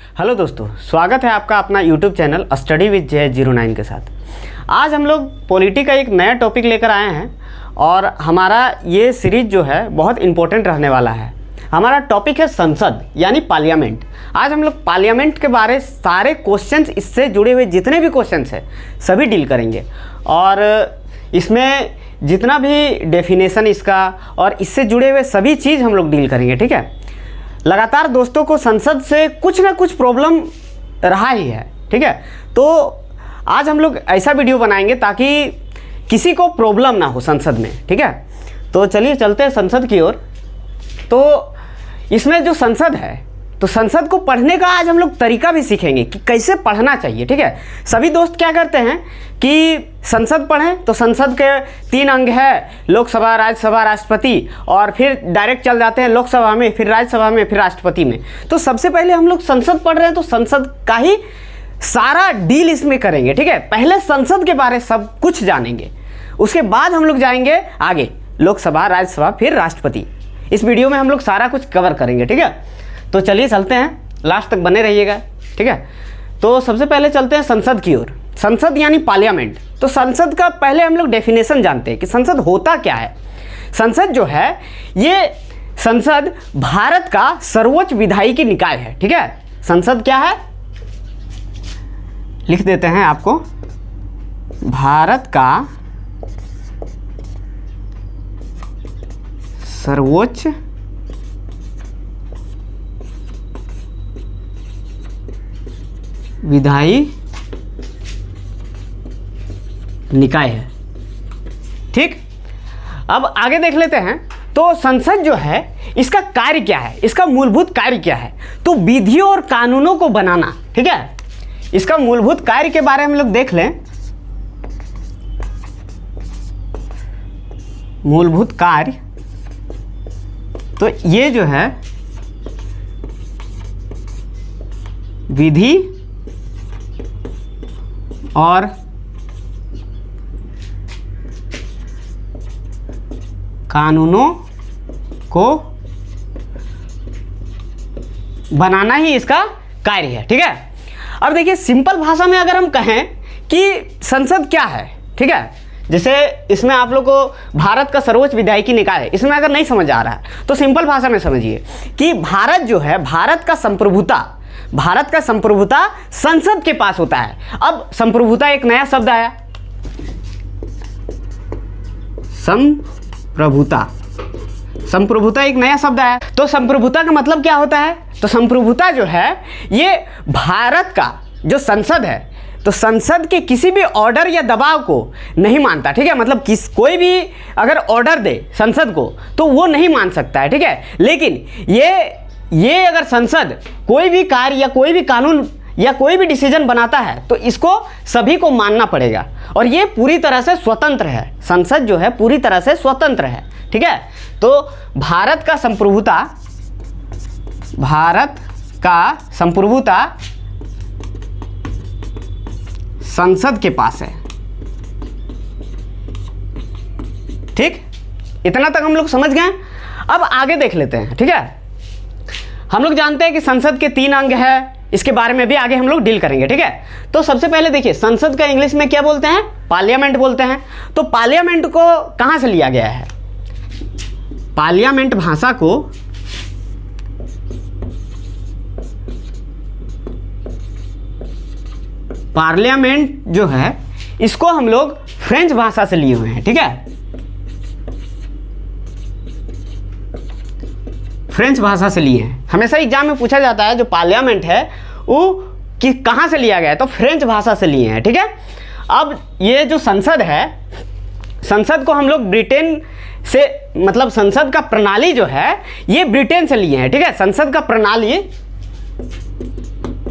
Hello दोस्तों, स्वागत है आपका अपना YouTube channel study with J09 के साथ। आज हम लोग पॉलिटी का एक नया टॉपिक लेकर आए हैं और हमारा ये सीरीज़ जो है बहुत इम्पोर्टेंट रहने वाला है। हमारा टॉपिक है संसद यानी पार्लियामेंट। आज हम लोग पार्लियामेंट के बारे सारे क्वेश्चंस, इससे जुड़े हुए जितने भी क्वेश्चंस हैं सभी डील करेंगे और इसमें जितना भी डेफिनेशन इसका और इससे जुड़े हुए सभी चीज़ हम लोग डील करेंगे। ठीक है, लगातार दोस्तों को संसद से कुछ ना कुछ प्रॉब्लम रहा ही है। ठीक है, तो आज हम लोग ऐसा वीडियो बनाएंगे ताकि किसी को प्रॉब्लम ना हो संसद में। ठीक है, तो चलिए चलते हैं संसद की ओर। तो इसमें जो संसद है, तो संसद को पढ़ने का आज हम लोग तरीका भी सीखेंगे कि कैसे पढ़ना चाहिए। ठीक है, सभी दोस्त क्या करते हैं कि संसद पढ़ें तो संसद के 3 अंग है, लोकसभा, राज्यसभा, राष्ट्रपति, और फिर डायरेक्ट चल जाते हैं लोकसभा में, फिर राज्यसभा में, फिर राष्ट्रपति में। तो सबसे पहले हम लोग संसद पढ़ रहे हैं तो संसद का ही सारा डील इसमें करेंगे। ठीक है, पहले संसद के बारे सब कुछ जानेंगे, उसके बाद हम लोग जाएंगे आगे लोकसभा, राज्यसभा, फिर राष्ट्रपति। इस वीडियो में हम लोग सारा कुछ कवर करेंगे। ठीक है, तो चलिए चलते हैं, लास्ट तक बने रहिएगा। ठीक है, तो सबसे पहले चलते हैं संसद की ओर। संसद यानी पार्लियामेंट। तो संसद का पहले हम लोग डेफिनेशन जानते हैं कि संसद होता क्या है। संसद जो है, ये संसद भारत का सर्वोच्च विधायिकी निकाय है। ठीक है, संसद क्या है लिख देते हैं आपको, भारत का सर्वोच्च विधायी निकाय है। ठीक, अब आगे देख लेते हैं। तो संसद जो है, इसका कार्य क्या है, इसका मूलभूत कार्य क्या है? तो विधियों और कानूनों को बनाना। ठीक है, इसका मूलभूत कार्य के बारे में हम लोग देख लें। मूलभूत कार्य, तो ये जो है विधि और कानूनों को बनाना ही इसका कार्य है। ठीक है, अब देखिए सिंपल भाषा में अगर हम कहें कि संसद क्या है, ठीक है, जैसे इसमें आप लोग को भारत का सर्वोच्च विधायिकी निकाय है, इसमें अगर नहीं समझ आ रहा है तो सिंपल भाषा में समझिए कि भारत जो है, भारत का संप्रभुता संसद के पास होता है। अब संप्रभुता एक नया शब्द आया, संप्रभुता एक नया शब्द आया। तो संप्रभुता का मतलब क्या होता है? तो संप्रभुता जो है, ये भारत का जो संसद है, तो संसद के किसी भी ऑर्डर या दबाव को नहीं मानता। ठीक है, मतलब कोई भी अगर ऑर्डर दे संसद को तो वो नहीं मान सकता है। ठीक है, लेकिन ये अगर संसद कोई भी कार्य या कोई भी कानून या कोई भी डिसीजन बनाता है तो इसको सभी को मानना पड़ेगा और ये पूरी तरह से स्वतंत्र है। संसद जो है पूरी तरह से स्वतंत्र है। ठीक है, तो भारत का संप्रभुता संसद के पास है। ठीक, इतना तक हम लोग समझ गए। अब आगे देख लेते हैं। ठीक है, हम लोग जानते हैं कि संसद के 3 अंग है, इसके बारे में भी आगे हम लोग डील करेंगे। ठीक है, तो सबसे पहले देखिए संसद का इंग्लिश में क्या बोलते हैं? पार्लियामेंट बोलते हैं। तो पार्लियामेंट को कहां से लिया गया है? पार्लियामेंट भाषा को पार्लियामेंट जो है, इसको हम लोग फ्रेंच भाषा से लिए हुए हैं। ठीक है, फ्रेंच भाषा से लिए हैं। हमेशा एग्जाम में पूछा जाता है जो पार्लियामेंट है वो कि कहाँ से लिया गया है, तो फ्रेंच भाषा से लिए हैं। ठीक है, अब ये जो संसद है, संसद को हम लोग ब्रिटेन से, मतलब संसद का प्रणाली जो है ये ब्रिटेन से लिए हैं। ठीक है, संसद का प्रणाली,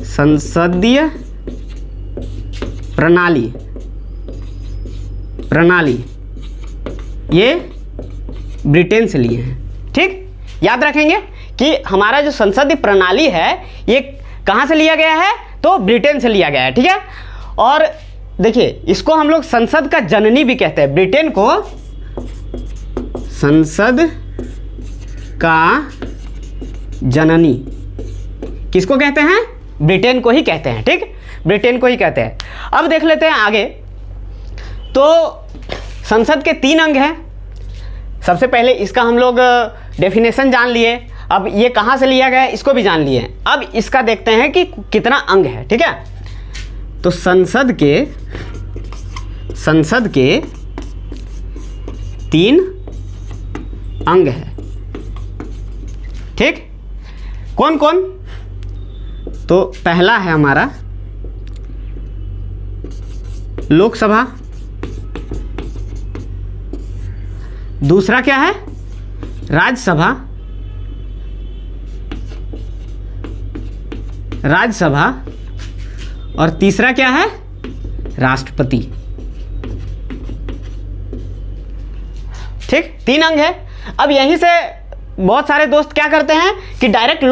संसदीय प्रणाली ये ब्रिटेन से लिए हैं। ठीक, याद रखेंगे कि हमारा जो संसदीय प्रणाली है ये कहाँ से लिया गया है? तो ब्रिटेन से लिया गया है। ठीक है, और देखिए इसको हम लोग संसद का जननी भी कहते हैं। ब्रिटेन को संसद का जननी किसको कहते हैं? ब्रिटेन को ही कहते हैं, ठीक, ब्रिटेन को ही कहते हैं। अब देख लेते हैं आगे। तो संसद के 3 अंग हैं। सबसे पहले इसका हम लोग डेफिनेशन जान लिए, अब ये कहाँ से लिया गया है इसको भी जान लिए। अब इसका देखते हैं कि कितना अंग है, ठीक है। तो संसद के 3 अंग है, ठीक। कौन कौन? तो पहला है हमारा लोकसभा, दूसरा क्या है? राज्यसभा, और तीसरा क्या है? राष्ट्रपति, ठीक। 3 अंग है। अब यहीं से बहुत सारे दोस्त क्या करते हैं कि डायरेक्ट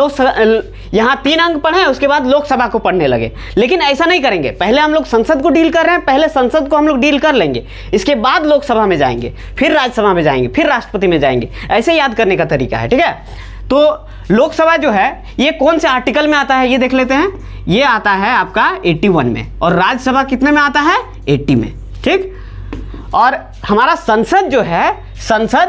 यहाँ 3 अंग पढ़े उसके बाद लोकसभा को पढ़ने लगे, लेकिन ऐसा नहीं करेंगे। पहले हम लोग संसद को डील कर रहे हैं, पहले संसद को हम लोग डील कर लेंगे, इसके बाद लोकसभा में जाएंगे, फिर राज्यसभा में जाएंगे, फिर राष्ट्रपति में जाएंगे। ऐसे याद करने का तरीका है, ठीक है। तो लोकसभा जो है ये कौन से आर्टिकल में आता है ये देख लेते हैं। ये आता है आपका 81 में, और राज्यसभा कितने में आता है? 80 में, ठीक। और हमारा संसद जो है, संसद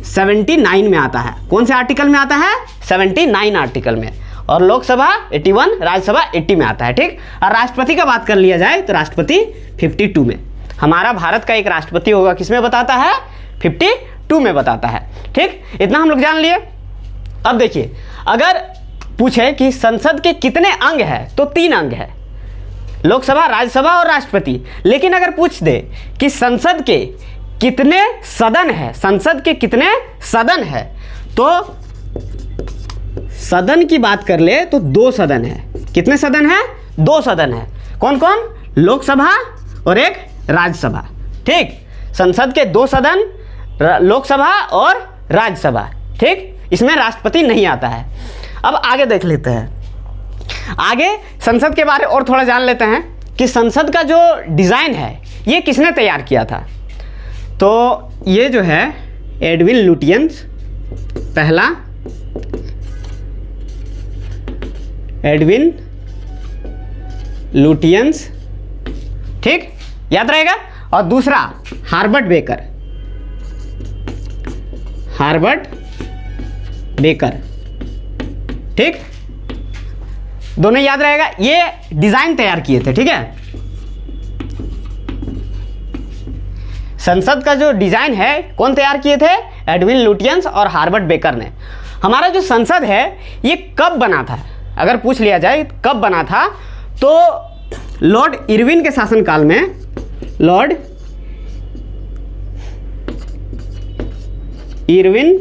79 में आता है। कौन से आर्टिकल में आता है? 79 आर्टिकल में। और लोकसभा 81, राज्यसभा 80 में आता है, ठीक। और राष्ट्रपति का बात कर लिया जाए तो राष्ट्रपति 52 में। हमारा भारत का एक राष्ट्रपति होगा, किसमें बताता है? 52 में बताता है, ठीक। इतना हम लोग जान लिए। अब देखिए, अगर पूछे कि संसद के कितने अंग है तो 3 अंग है, लोकसभा, राज्यसभा और राष्ट्रपति। लेकिन अगर पूछ दे कि संसद के कितने सदन है, संसद के कितने सदन है, तो सदन की बात कर ले तो 2 सदन है। कितने सदन है? 2 सदन है। कौन कौन? लोकसभा और एक राज्यसभा, ठीक। संसद के 2 सदन, लोकसभा और राज्यसभा, ठीक। इसमें राष्ट्रपति नहीं आता है। अब आगे देख लेते हैं। आगे संसद के बारे और थोड़ा जान लेते हैं कि संसद का जो डिज़ाइन है ये किसने तैयार किया था। तो ये जो है एडविन लुटियंस, पहला एडविन लुटियंस, ठीक, याद रहेगा। और दूसरा हार्बर्ट बेकर, ठीक, दोनों याद रहेगा। ये डिजाइन तैयार किए थे, ठीक है। संसद का जो डिजाइन है कौन तैयार किए थे? एडविन लुटियंस और हार्बर्ट बेकर ने। हमारा जो संसद है ये कब बना था, अगर पूछ लिया जाए कब बना था, तो लॉर्ड इरविन के शासनकाल में, लॉर्ड इरविन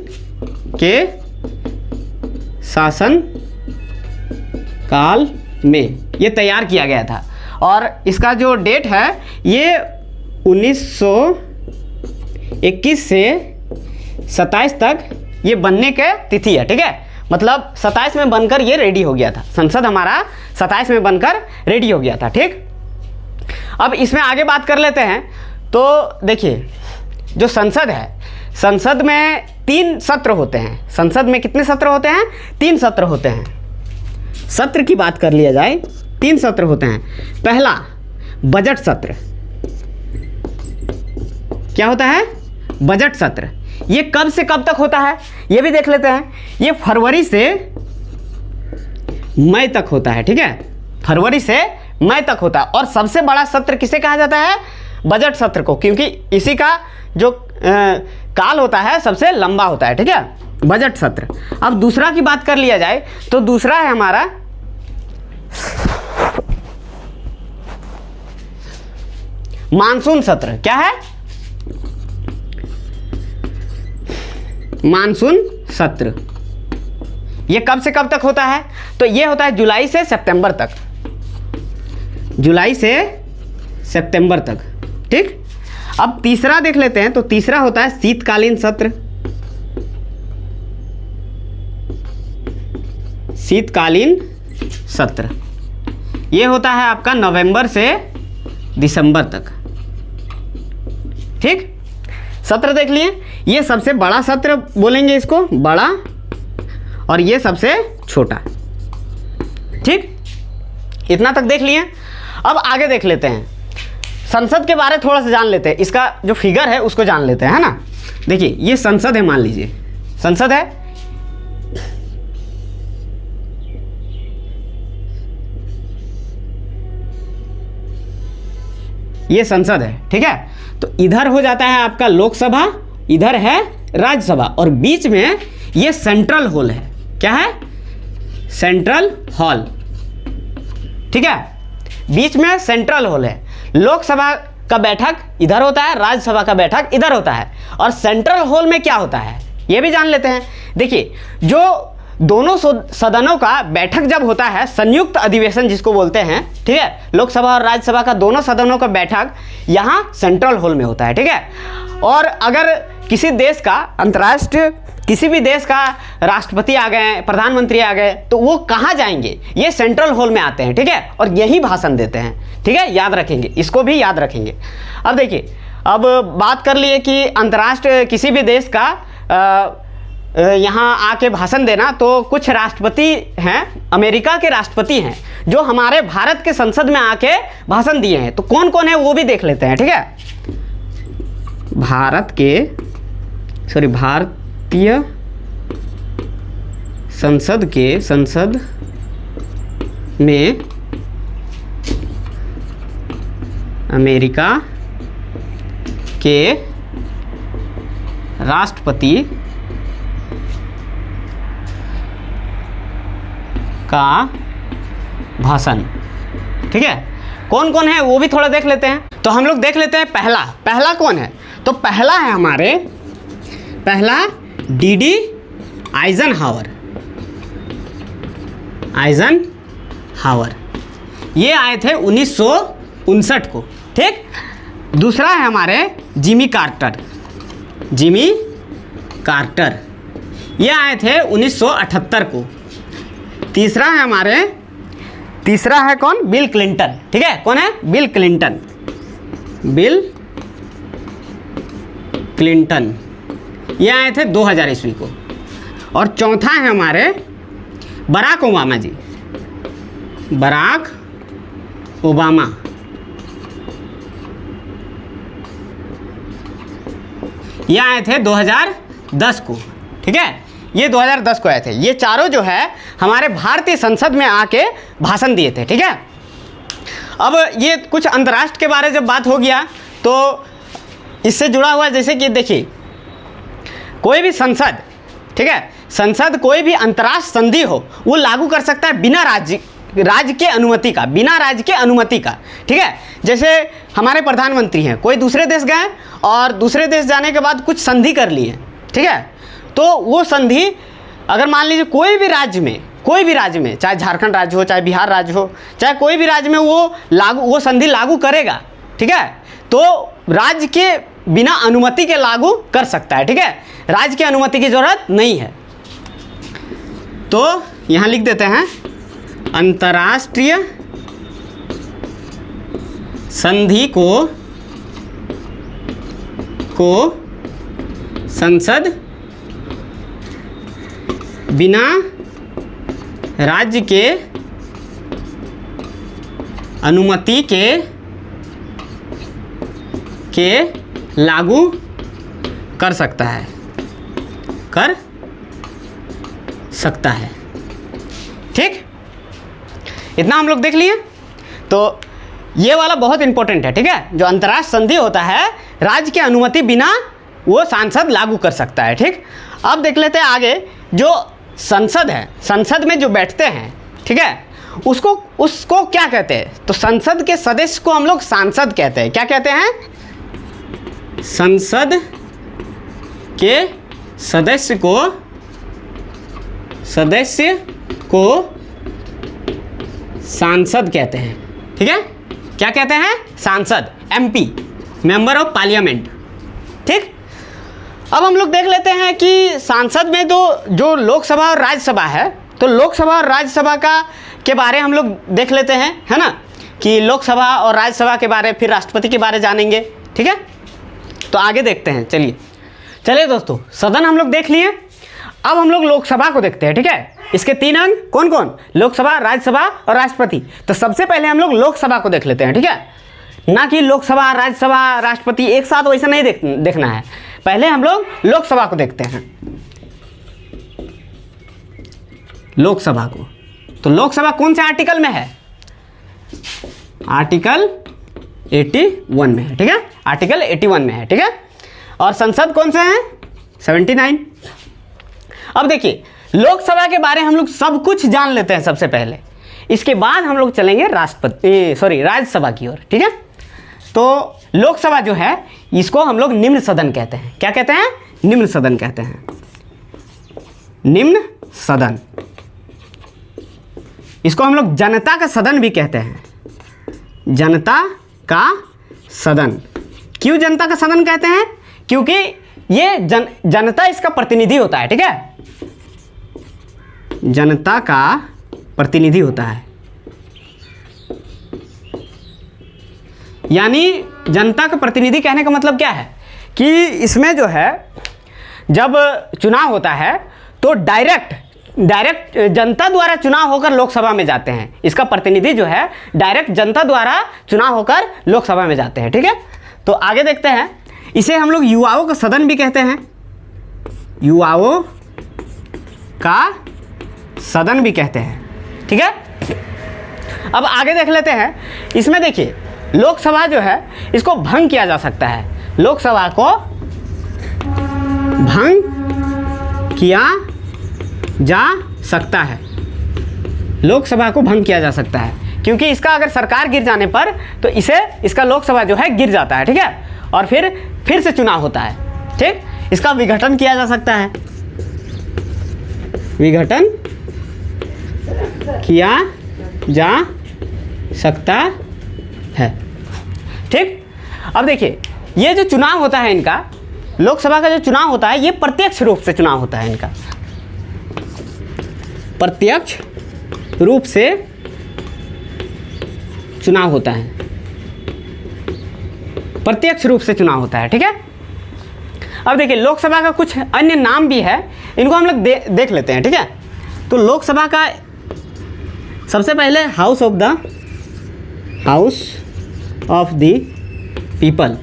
के शासन काल में ये तैयार किया गया था। और इसका जो डेट है ये 1921 से 27 तक ये बनने के तिथि है, ठीक है। मतलब 27 में बनकर ये रेडी हो गया था। संसद हमारा 27 में बनकर रेडी हो गया था, ठीक। अब इसमें आगे बात कर लेते हैं। तो देखिए, जो संसद है, संसद में 3 सत्र होते हैं। संसद में कितने सत्र होते हैं? 3 सत्र होते हैं। सत्र की बात कर लिया जाए, 3 सत्र होते हैं। पहला बजट सत्र, क्या होता है? बजट सत्र। ये कब से कब तक होता है ये भी देख लेते हैं। ये फरवरी से मई तक होता है, ठीक है। फरवरी से मई तक होता है। और सबसे बड़ा सत्र किसे कहा जाता है? बजट सत्र को, क्योंकि इसी का जो काल होता है सबसे लंबा होता है, ठीक है, बजट सत्र। अब दूसरा की बात कर लिया जाए तो दूसरा है हमारा मानसून सत्र। क्या है? मानसून सत्र। ये कब से कब तक होता है? तो ये होता है जुलाई से सितंबर तक, जुलाई से सितंबर तक, ठीक। अब तीसरा देख लेते हैं। तो तीसरा होता है शीतकालीन सत्र। शीतकालीन सत्र ये होता है आपका नवंबर से दिसंबर तक, ठीक। सत्र देख लिए। ये सबसे बड़ा सत्र बोलेंगे इसको, बड़ा, और ये सबसे छोटा, ठीक। इतना तक देख लिए। अब आगे देख लेते हैं, संसद के बारे थोड़ा सा जान लेते हैं, इसका जो फिगर है उसको जान लेते हैं, है ना। देखिए ये संसद है, मान लीजिए संसद है, ये संसद है, ठीक है। तो इधर हो जाता है आपका लोकसभा, इधर है राज्यसभा, और बीच में ये सेंट्रल हॉल है। क्या है? सेंट्रल हॉल, ठीक है। बीच में सेंट्रल हॉल है। लोकसभा का बैठक इधर होता है, राज्यसभा का बैठक इधर होता है, और सेंट्रल हॉल में क्या होता है ये भी जान लेते हैं। देखिए जो दोनों सदनों का बैठक जब होता है, संयुक्त अधिवेशन जिसको बोलते हैं, ठीक है, लोकसभा और राज्यसभा का दोनों सदनों का बैठक यहाँ सेंट्रल हॉल में होता है, ठीक है। और अगर किसी देश का, अंतर्राष्ट्रीय किसी भी देश का राष्ट्रपति आ गए, प्रधानमंत्री आ गए, तो वो कहाँ जाएंगे? ये सेंट्रल हॉल में आते हैं, ठीक है, और यही भाषण देते हैं, ठीक है। याद रखेंगे, इसको भी याद रखेंगे। अब देखिए, अब बात कर लिए कि अंतर्राष्ट्रीय किसी भी देश का यहाँ आके भाषण देना, तो कुछ राष्ट्रपति हैं, अमेरिका के राष्ट्रपति हैं जो हमारे भारत के संसद में आके भाषण दिए हैं। तो कौन कौन है वो भी देख लेते हैं, ठीक है। भारतीय संसद में अमेरिका के राष्ट्रपति का भाषण, ठीक है। कौन कौन है वो भी थोड़ा देख लेते हैं। तो हम लोग देख लेते हैं पहला कौन है। तो पहला है हमारे, पहला डीडी आइजनहावर, ये आए थे 1959 को, ठीक। दूसरा है हमारे जिमी कार्टर, ये आए थे 1978 को। तीसरा है कौन? बिल क्लिंटन, ठीक है। कौन है? बिल क्लिंटन, ये आए थे 2000 ईस्वी को। और चौथा है हमारे बराक ओबामा, ये आए थे 2010 को, ठीक है। ये 2010 को आए थे। ये चारों जो है हमारे भारतीय संसद में आके भाषण दिए थे, ठीक है। अब ये कुछ अंतर्राष्ट्र के बारे जब बात हो गया, तो इससे जुड़ा हुआ, जैसे कि देखिए, कोई भी संसद, ठीक है, संसद कोई भी अंतर्राष्ट्रीय संधि हो वो लागू कर सकता है बिना राज्य के अनुमति का, ठीक है। जैसे हमारे प्रधानमंत्री हैं, कोई दूसरे देश गए और दूसरे देश जाने के बाद कुछ संधि कर लिए, ठीक है। तो वो संधि अगर मान लीजिए कोई भी राज्य में, चाहे झारखंड राज्य हो, चाहे बिहार राज्य हो, चाहे कोई भी राज्य में वो संधि लागू करेगा, ठीक है, तो राज्य के बिना अनुमति के लागू कर सकता है, ठीक है। राज्य की अनुमति की जरूरत नहीं है। तो यहाँ लिख देते हैं, अंतर्राष्ट्रीय संधि को संसद बिना राज्य के अनुमति के लागू कर सकता है, ठीक। इतना हम लोग देख लिए। तो ये वाला बहुत इंपॉर्टेंट है, ठीक है। जो अंतर्राष्ट्रीय संधि होता है, राज्य की अनुमति बिना वो सांसद लागू कर सकता है, ठीक। अब देख लेते हैं आगे, जो संसद है, संसद में जो बैठते हैं, ठीक है, उसको क्या कहते हैं? तो संसद के सदस्य को हम लोग सांसद कहते हैं। क्या कहते हैं? संसद के सदस्य को सांसद कहते हैं, ठीक है। क्या कहते हैं? सांसद, MP, मेंबर ऑफ पार्लियामेंट, ठीक। अब हम लोग देख लेते हैं कि सांसद में जो लोकसभा और राज्यसभा है, तो लोकसभा और राज्यसभा के बारे हम लोग देख लेते हैं, है ना, कि लोकसभा और राज्यसभा के बारे, फिर राष्ट्रपति के बारे जानेंगे, ठीक है। तो आगे देखते हैं, चलिए दोस्तों, सदन हम लोग देख लिए। अब हम लोग लोकसभा को देखते हैं, ठीक है। इसके 3 अंग कौन कौन, लोकसभा, राज्यसभा और राष्ट्रपति। तो सबसे पहले हम लोग लोकसभा को देख लेते हैं, ठीक है। ना कि लोकसभा, राज्यसभा, राष्ट्रपति एक साथ वैसा नहीं देखना है। पहले हम लोग लोकसभा को देखते हैं, लोकसभा को। तो लोकसभा कौन से आर्टिकल में है, आर्टिकल 81 में है, ठीक है। आर्टिकल 81 में है, ठीक है। और संसद कौन से हैं, 79। अब देखिए लोकसभा के बारे में हम लोग सब कुछ जान लेते हैं सबसे पहले, इसके बाद हम लोग चलेंगे राज्यसभा की ओर, ठीक है। तो लोकसभा जो है इसको हम लोग निम्न सदन कहते हैं। क्या कहते हैं, निम्न सदन कहते हैं, निम्न सदन। इसको हम लोग जनता का सदन भी कहते हैं, जनता का सदन। क्यों जनता का सदन कहते हैं, क्योंकि ये जनता इसका प्रतिनिधि होता है, ठीक है। जनता का प्रतिनिधि होता है, यानी जनता का प्रतिनिधि कहने का मतलब क्या है कि इसमें जो है जब चुनाव होता है तो डायरेक्ट जनता द्वारा चुनाव होकर लोकसभा में जाते हैं। इसका प्रतिनिधि जो है डायरेक्ट जनता द्वारा चुनाव होकर लोकसभा में जाते हैं, ठीक है। तो आगे देखते हैं, इसे हम लोग युवाओं का सदन भी कहते हैं, युवाओं का सदन भी कहते हैं, ठीक है। अब आगे देख लेते हैं, इसमें देखिए लोकसभा जो है इसको भंग किया जा सकता है, लोकसभा को भंग किया जा सकता है, लोकसभा को भंग किया जा सकता है, क्योंकि इसका अगर सरकार गिर जाने पर तो इसका लोकसभा जो है गिर जाता है, ठीक है। और फिर से चुनाव होता है, ठीक। इसका विघटन किया जा सकता है, विघटन किया जा सकता है, ठीक। अब देखिए ये जो चुनाव होता है इनका, लोकसभा का जो चुनाव होता है ये प्रत्यक्ष रूप से चुनाव होता है इनका, प्रत्यक्ष रूप से चुनाव होता है, प्रत्यक्ष रूप से चुनाव होता है, ठीक है। अब देखिए लोकसभा का कुछ अन्य नाम भी है, इनको हम लोग देख लेते हैं, ठीक है। तो लोकसभा का सबसे पहले house of the people,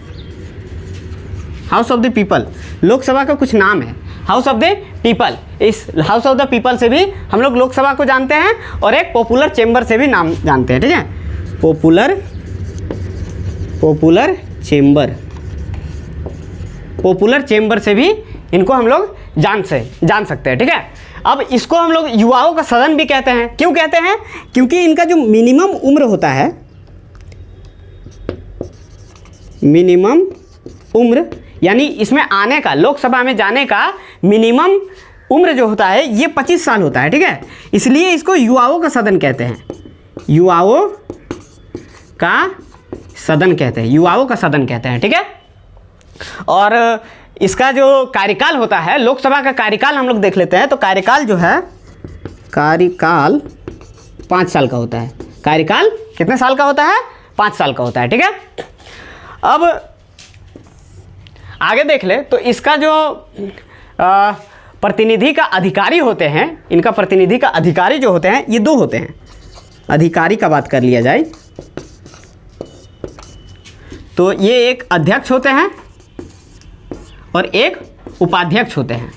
house of the people, Lok Sabha का कुछ नाम है, हाउस ऑफ द पीपल। इस हाउस ऑफ द पीपल से भी हम लोग लोकसभा को जानते हैं और एक पॉपुलर चेंबर से भी नाम जानते हैं, ठीक है। पॉपुलर चेंबर से भी इनको हम लोग जान सकते हैं, ठीक है। अब इसको हम लोग युवाओं का सदन भी कहते हैं। क्यों कहते हैं, क्योंकि इनका जो मिनिमम उम्र होता है, मिनिमम उम्र यानी इसमें आने का, लोकसभा में जाने का मिनिमम उम्र जो होता है ये 25 साल होता है, ठीक है। इसलिए इसको युवाओं का सदन कहते हैं, युवाओं का सदन कहते हैं, युवाओं का सदन कहते हैं, ठीक है। और इसका जो कार्यकाल होता है, लोकसभा का कार्यकाल हम लोग देख लेते हैं। तो कार्यकाल जो है, कार्यकाल 5 साल का होता है। कार्यकाल कितने साल का होता है, 5 साल का होता है, ठीक है। अब आगे देख ले तो इसका जो प्रतिनिधि का अधिकारी होते हैं, इनका प्रतिनिधि का अधिकारी जो होते हैं ये 2 होते हैं। अधिकारी का बात कर लिया जाए तो ये एक अध्यक्ष होते हैं और एक उपाध्यक्ष होते हैं,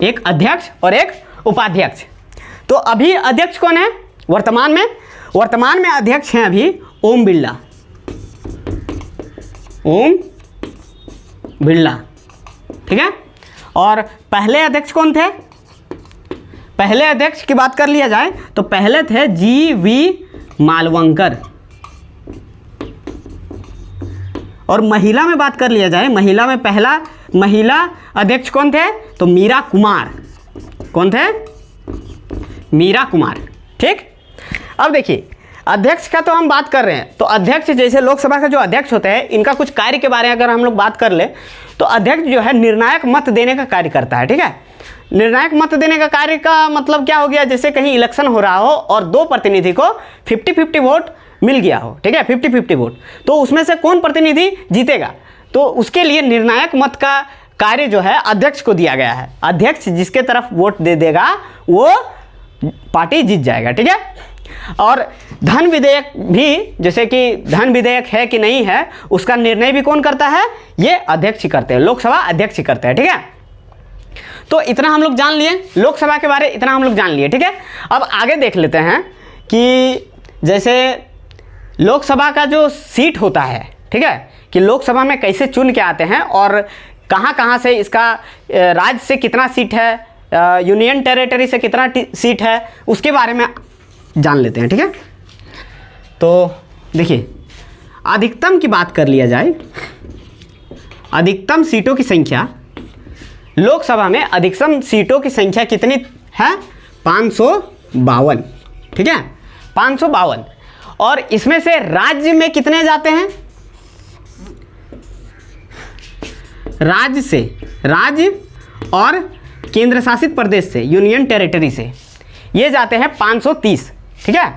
एक अध्यक्ष और एक उपाध्यक्ष। तो अभी अध्यक्ष कौन है वर्तमान में अध्यक्ष हैं अभी ओम बिरला, ओम बिरला, ठीक है। और पहले अध्यक्ष कौन थे, पहले अध्यक्ष की बात कर लिया जाए तो पहले थे जी.वी. मालवंकर। और महिला में बात कर लिया जाए, महिला में पहला महिला अध्यक्ष कौन थे, तो मीरा कुमार। कौन थे, मीरा कुमार, ठीक। अब देखिए अध्यक्ष का तो हम बात कर रहे हैं, तो अध्यक्ष जैसे लोकसभा का जो अध्यक्ष होते हैं इनका कुछ कार्य के बारे में अगर हम लोग बात कर ले तो अध्यक्ष जो है निर्णायक मत देने का कार्य करता है, ठीक है। निर्णायक मत देने का कार्य का मतलब क्या हो गया, जैसे कहीं इलेक्शन हो रहा हो और 2 प्रतिनिधि को 50-50 वोट मिल गया हो, ठीक है, 50-50 वोट, तो उसमें से कौन प्रतिनिधि जीतेगा, तो उसके लिए निर्णायक मत का कार्य जो है अध्यक्ष को दिया गया है। अध्यक्ष जिसके तरफ वोट दे देगा वो पार्टी जीत जाएगा, ठीक है। और धन विधेयक भी, जैसे कि धन विधेयक है कि नहीं है, उसका निर्णय भी कौन करता है? ये अध्यक्ष ही करते हैं, लोकसभा अध्यक्ष ही करते हैं, ठीक है। तो इतना हम लोग जान लिए लोकसभा के बारे, इतना हम लोग जान लिए, ठीक है। अब आगे देख लेते हैं कि जैसे लोकसभा का जो सीट होता है, ठीक है, कि लोकसभा में कैसे चुन के आते हैं और कहाँ कहाँ से इसका राज्य से कितना सीट है, यूनियन टेरिटरी से कितना सीट है, उसके बारे में जान लेते हैं, ठीक है। तो देखिए, अधिकतम की बात कर लिया जाए, अधिकतम सीटों की संख्या लोकसभा में, अधिकतम सीटों की संख्या कितनी है? 552, ठीक है, 552। और इसमें से राज्य में कितने जाते हैं? राज्य से, राज्य और केंद्र शासित प्रदेश से, यूनियन टेरिटरी से, ये जाते हैं 530, ठीक है,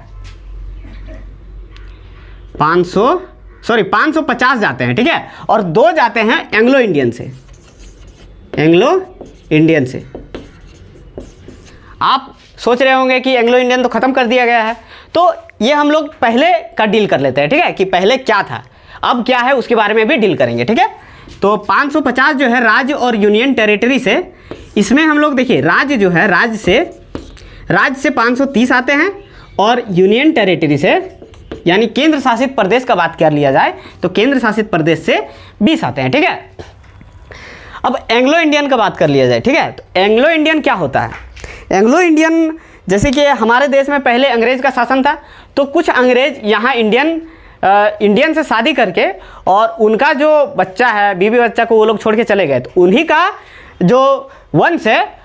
550 जाते हैं, ठीक है। और 2 जाते हैं एंग्लो इंडियन से, एंग्लो इंडियन से। आप सोच रहे होंगे कि एंग्लो इंडियन तो ख़त्म कर दिया गया है, तो ये हम लोग पहले का डील कर लेते हैं, ठीक है, कि पहले क्या था अब क्या है उसके बारे में भी डील करेंगे, ठीक है। तो 550 जो है राज्य और यूनियन टेरिटरी से, इसमें हम लोग देखिए राज्य जो है, राज्य से 530 आते हैं और यूनियन टेरिटरी से, यानी केंद्र शासित प्रदेश का बात कर लिया जाए तो केंद्र शासित प्रदेश से 20 आते हैं, ठीक है। अब एंग्लो इंडियन का बात कर लिया जाए, ठीक है, तो एंग्लो इंडियन क्या होता है? एंग्लो इंडियन, जैसे कि हमारे देश में पहले अंग्रेज का शासन था, तो कुछ अंग्रेज यहाँ इंडियन से शादी करके और उनका जो बच्चा है, बीवी बच्चा को वो लोग छोड़ के चले गए, तो उन्हीं का जो वंश है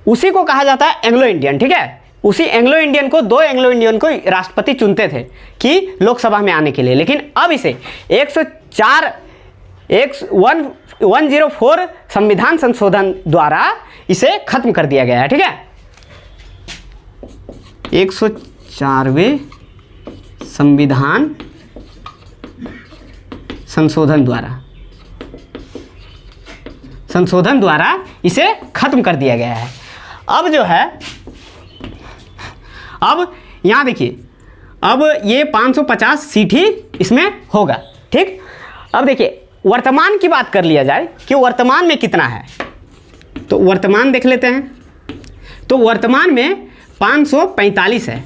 उसी को कहा जाता है एंग्लो इंडियन, ठीक है। उसी एंग्लो इंडियन को, 2 एंग्लो इंडियन को राष्ट्रपति चुनते थे कि लोकसभा में आने के लिए, लेकिन अब इसे 104 संविधान संशोधन द्वारा इसे खत्म कर दिया गया है, ठीक है। 104वें संविधान संशोधन द्वारा इसे खत्म कर दिया गया है। अब जो है, अब यहाँ देखिए, अब ये 550 सीट ही इसमें होगा, ठीक। अब देखिए, वर्तमान की बात कर लिया जाए कि वर्तमान में कितना है, तो वर्तमान देख लेते हैं। तो वर्तमान में 545 है,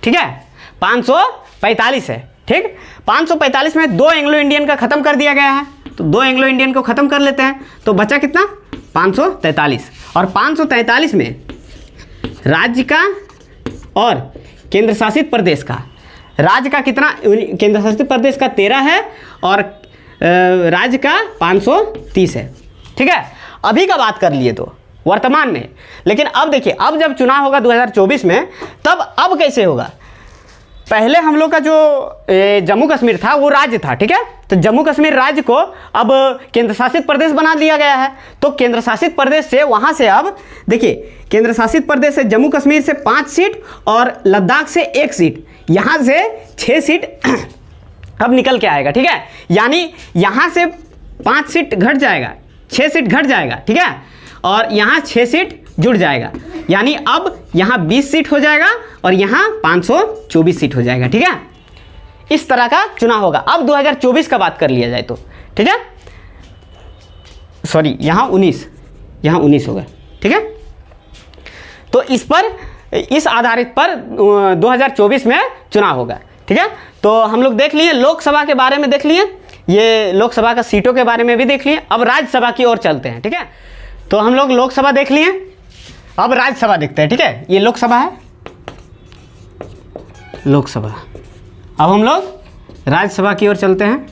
ठीक है, 545 है, ठीक। 545 में 2 एंग्लो इंडियन का ख़त्म कर दिया गया है, तो 2 एंग्लो इंडियन को ख़त्म कर लेते हैं, तो बचा कितना? 543। और 543 में राज्य का और केंद्र शासित प्रदेश का, राज्य का कितना? केंद्र शासित प्रदेश का 13 है और राज्य का 530 है, ठीक है। अभी का बात कर लिए तो वर्तमान में, लेकिन अब देखिए, अब जब चुनाव होगा 2024 में, तब अब कैसे होगा? पहले हम लोग का जो जम्मू कश्मीर था वो राज्य था, ठीक है, तो जम्मू कश्मीर राज्य को अब केंद्र शासित प्रदेश बना दिया गया है। तो केंद्र शासित प्रदेश से, वहाँ से अब देखिए, केंद्र शासित प्रदेश से जम्मू कश्मीर से 5 सीट और लद्दाख से 1 सीट, यहाँ से 6 सीट अब निकल के आएगा, ठीक है। यानी यहाँ से 5 सीट घट जाएगा, 6 सीट घट जाएगा, ठीक है, और यहाँ 6 सीट जुड़ जाएगा, यानी अब यहाँ 20 सीट हो जाएगा और यहाँ 524 सीट हो जाएगा, ठीक है। इस तरह का चुनाव होगा। अब 2024 का बात कर लिया जाए तो, ठीक है, सॉरी, यहाँ 19 होगा, ठीक है। तो इस आधारित पर 2024 में चुनाव होगा, ठीक है। तो हम लोग देख लिए, लोकसभा के बारे में देख लिए, ये लोकसभा का सीटों के बारे में भी देख लिए। अब राज्यसभा की ओर चलते हैं, ठीक है। तो हम लोग लोकसभा देख लिए, अब राज्यसभा देखते हैं, ठीक है। ये लोकसभा है, लोकसभा। अब हम लोग राज्यसभा की ओर चलते हैं।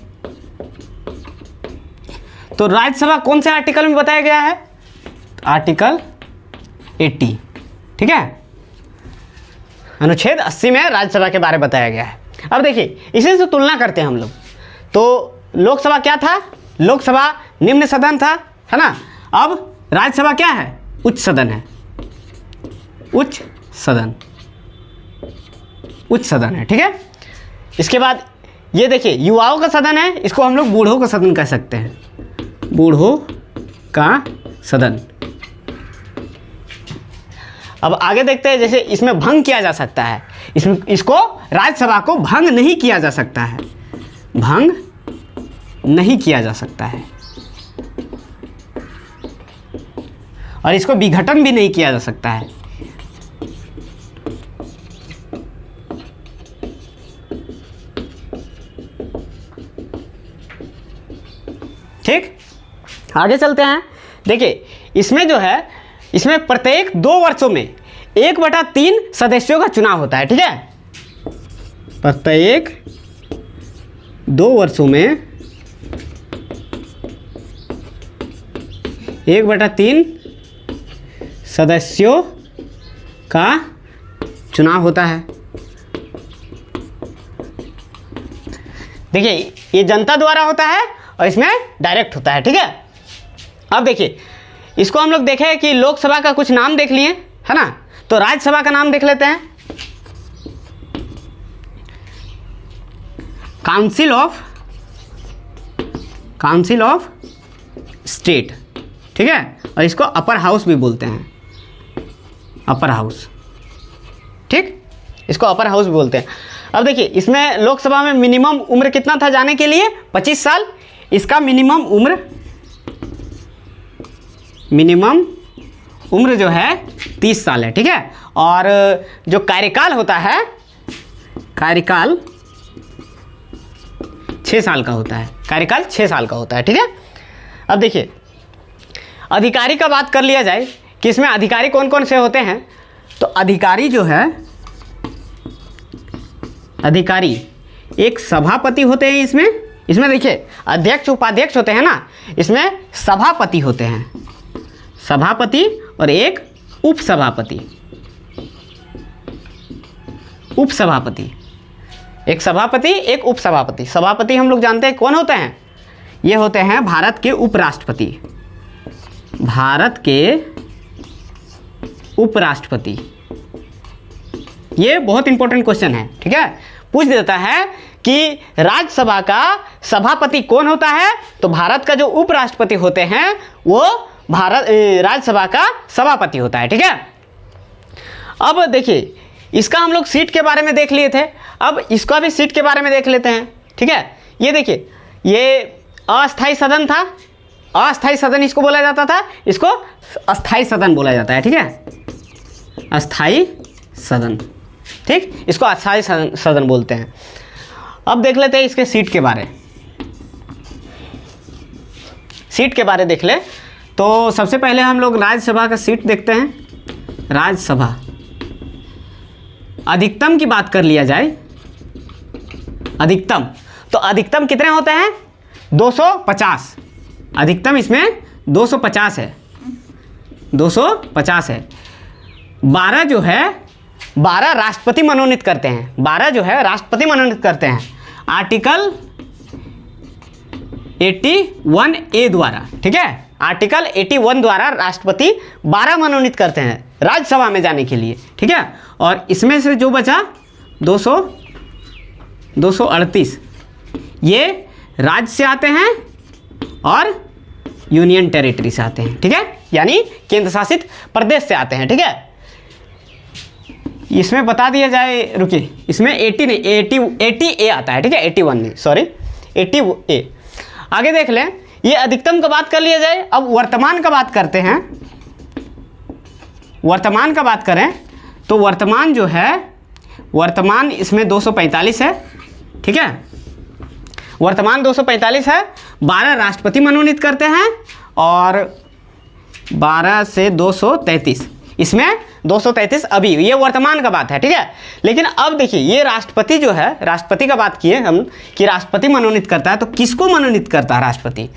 तो राज्यसभा कौन से आर्टिकल में बताया गया है? आर्टिकल 80, ठीक है, अनुच्छेद 80 में राज्यसभा के बारे में बताया गया है। अब देखिए, इसी से तुलना करते हैं हम लोग। तो लोकसभा क्या था? लोकसभा निम्न सदन था, है ना। अब राज्यसभा क्या है? उच्च सदन है, उच्च सदन है, ठीक है। इसके बाद ये देखिए, युवाओं का सदन है, इसको हम लोग बूढ़ों का सदन कह सकते हैं, बूढ़ों का सदन। अब आगे देखते हैं, जैसे इसमें भंग किया जा सकता है, इसको राज्यसभा को भंग नहीं किया जा सकता है, भंग नहीं किया जा सकता है, और इसको विघटन भी नहीं किया जा सकता है। ठीक, आगे चलते हैं। देखिए इसमें जो है, इसमें प्रत्येक 2 वर्षों में 1/3 सदस्यों का चुनाव होता है। ठीक है, प्रत्येक 2 वर्षों में 1/3 सदस्यों का चुनाव होता है। देखिए ये जनता द्वारा होता है और इसमें डायरेक्ट होता है। ठीक है, अब देखिए इसको हम लोग देखें कि लोकसभा का कुछ नाम देख लिए, है ना, तो राज्यसभा का नाम देख लेते हैं। Council of state. ठीक है, और इसको अपर हाउस भी बोलते हैं, अपर हाउस। ठीक, इसको अपर हाउस भी बोलते हैं। अब देखिए इसमें लोकसभा में मिनिमम उम्र कितना था जाने के लिए, 25 साल। इसका मिनिमम उम्र जो है 30 साल है। ठीक है, और जो कार्यकाल होता है, कार्यकाल 6 साल का होता है, कार्यकाल 6 साल का होता है। ठीक है, अब देखिए अधिकारी का बात कर लिया जाए कि इसमें अधिकारी कौन कौन से होते हैं, तो अधिकारी जो है, अधिकारी एक सभापति होते हैं इसमें देखिए अध्यक्ष उपाध्यक्ष होते हैं ना, इसमें सभापति होते हैं, सभापति और एक उपसभापति। एक सभापति एक उपसभापति। सभापति हम लोग जानते हैं कौन होते हैं, ये होते हैं भारत के उपराष्ट्रपति, भारत के उपराष्ट्रपति। ये बहुत इंपॉर्टेंट क्वेश्चन है। ठीक है, पूछ देता है कि राज्यसभा का सभापति कौन होता है, तो भारत का जो उपराष्ट्रपति होते हैं वो राज्यसभा का सभापति होता है। ठीक है, अब देखिए इसका हम लोग सीट के बारे में देख लिए थे, अब इसका भी सीट के बारे में देख लेते हैं। ठीक है, ये देखिए ये अस्थाई सदन था, अस्थाई सदन इसको बोला जाता था, इसको अस्थाई सदन बोला जाता है। ठीक है, अस्थाई सदन। ठीक, इसको अस्थाई सदन बोलते हैं। अब देख लेते हैं इसके सीट के बारे, सीट के बारे देख ले। तो सबसे पहले हम लोग राज्यसभा का सीट देखते हैं। राज्यसभा अधिकतम की बात कर लिया जाए, अधिकतम, तो अधिकतम कितने होते हैं, 250। अधिकतम इसमें 250 है, 250 है। 12 जो है, 12 राष्ट्रपति मनोनीत करते हैं, 12 जो है राष्ट्रपति मनोनीत करते हैं आर्टिकल 81A द्वारा। ठीक है, आर्टिकल 81 द्वारा राष्ट्रपति 12 मनोनीत करते हैं राज्यसभा में जाने के लिए। ठीक है, और इसमें से जो बचा 238 ये राज्य से आते हैं और यूनियन टेरिटरी से आते हैं। ठीक है, यानी केंद्र शासित प्रदेश से आते हैं। ठीक है, इसमें बता दिया जाए, रुकिए, इसमें 80 नहीं 80A आता है। ठीक है, 81 नहीं, सॉरी 80A। आगे देख लें, ये अधिकतम का बात कर लिया जाए। अब वर्तमान का बात करते हैं। वर्तमान का बात करें तो वर्तमान जो है, वर्तमान इसमें 245 है। ठीक है, वर्तमान 245 है। 12 राष्ट्रपति मनोनीत करते हैं और 12 से 233, इसमें 233 अभी, ये वर्तमान का बात है। ठीक है, लेकिन अब देखिए ये राष्ट्रपति जो है, राष्ट्रपति का बात किए हम कि राष्ट्रपति मनोनीत करता है, तो किसको मनोनीत करता है राष्ट्रपति,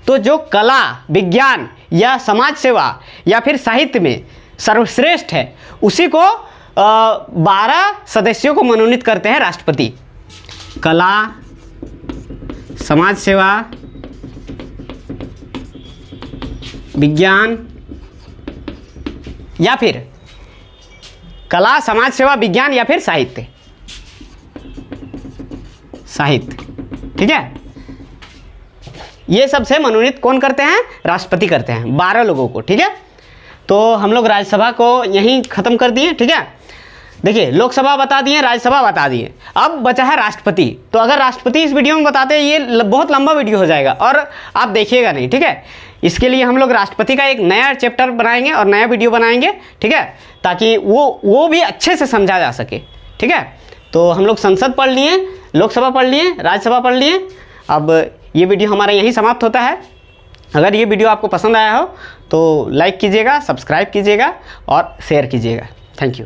तो जो कला, विज्ञान या समाज सेवा या फिर साहित्य में सर्वश्रेष्ठ है उसी को 12 सदस्यों को मनोनीत करते हैं राष्ट्रपति। कला, समाज सेवा, विज्ञान या फिर कला, समाज सेवा, विज्ञान या फिर साहित्य, साहित्य। ठीक है, ये सबसे मनोनीत कौन करते हैं? राष्ट्रपति करते हैं, 12 लोगों को। ठीक है, तो हम लोग राज्यसभा को यहीं ख़त्म कर दिए। ठीक है, देखिए लोकसभा बता दिए, राज्यसभा बता दिए, अब बचा है राष्ट्रपति। तो अगर राष्ट्रपति इस वीडियो में बताते हैं, ये बहुत लंबा वीडियो हो जाएगा और आप देखिएगा नहीं। ठीक है, इसके लिए हम लोग राष्ट्रपति का एक नया चैप्टर बनाएंगे और नया वीडियो बनाएंगे। ठीक है, ताकि वो भी अच्छे से समझा जा सके। ठीक है, तो हम लोग संसद पढ़ लिए, लोकसभा पढ़ लिए, राज्यसभा पढ़ लिए। अब ये वीडियो हमारा यहीं समाप्त होता है। अगर ये वीडियो आपको पसंद आया हो तो लाइक कीजिएगा, सब्सक्राइब कीजिएगा और शेयर कीजिएगा। Thank you.